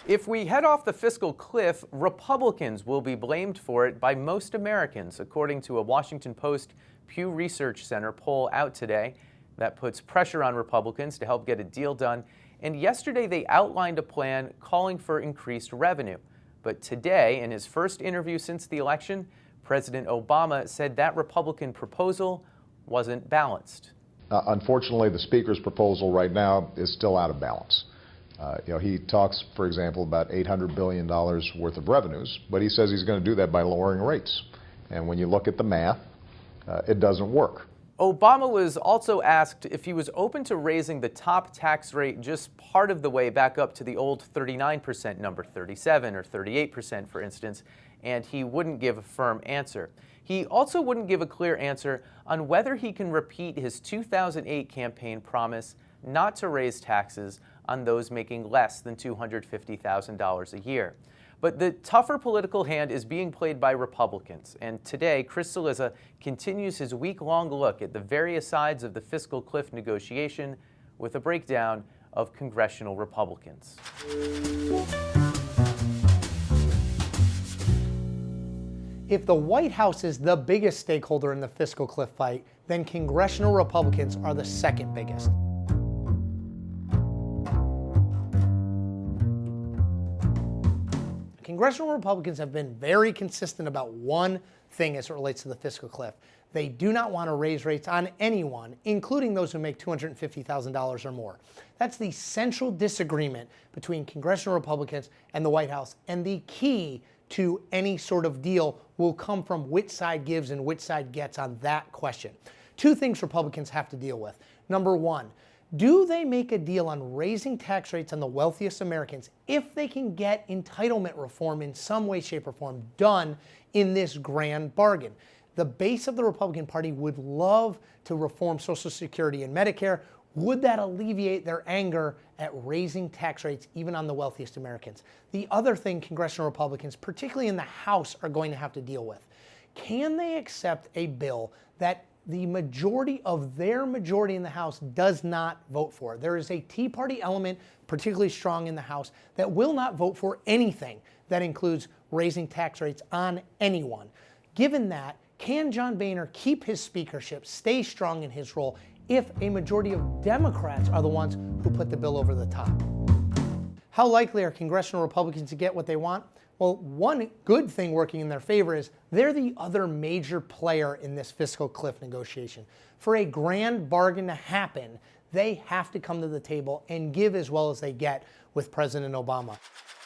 If we head off the fiscal cliff, Republicans will be blamed for it by most Americans, according to a Washington Post-Pew Research Center poll out today that puts pressure on Republicans to help get a deal done. And yesterday they outlined a plan calling for increased revenue. But today, in his first interview since the election, President Obama said that Republican proposal wasn't balanced. Unfortunately, the Speaker's proposal right now is still out of balance. He talks, for example, about $800 billion worth of revenues, but he says he's going to do that by lowering rates. And when you look at the math, it doesn't work. Obama was also asked if he was open to raising the top tax rate just part of the way back up to the old 39% number, 37 or 38%, for instance, and he wouldn't give a firm answer. He also wouldn't give a clear answer on whether he can repeat his 2008 campaign promise not to raise taxes on those making less than $250,000 a year. But the tougher political hand is being played by Republicans, and today Cillizza continues his week-long look at the various sides of the fiscal cliff negotiation with a breakdown of congressional Republicans. If the White House is the biggest stakeholder in the fiscal cliff fight, then congressional Republicans are the second biggest. Congressional Republicans have been very consistent about one thing as it relates to the fiscal cliff. They do not want to raise rates on anyone, including those who make $250,000 or more. That's the central disagreement between congressional Republicans and the White House, and the key to any sort of deal will come from which side gives and which side gets on that question. Two things Republicans have to deal with. Number one, do they make a deal on raising tax rates on the wealthiest Americans if they can get entitlement reform in some way, shape, or form done in this grand bargain? The base of the Republican Party would love to reform Social Security and Medicare. Would that alleviate their anger at raising tax rates even on the wealthiest Americans? The other thing congressional Republicans, particularly in the House, are going to have to deal with: can they accept a bill that the majority of their majority in the House does not vote for? There is a Tea Party element particularly strong in the House that will not vote for anything that includes raising tax rates on anyone. Given that, can John Boehner keep his speakership, stay strong in his role, if a majority of Democrats are the ones who put the bill over the top? How likely are congressional Republicans to get what they want? Well, one good thing working in their favor is they're the other major player in this fiscal cliff negotiation. For a grand bargain to happen, they have to come to the table and give as well as they get with President Obama.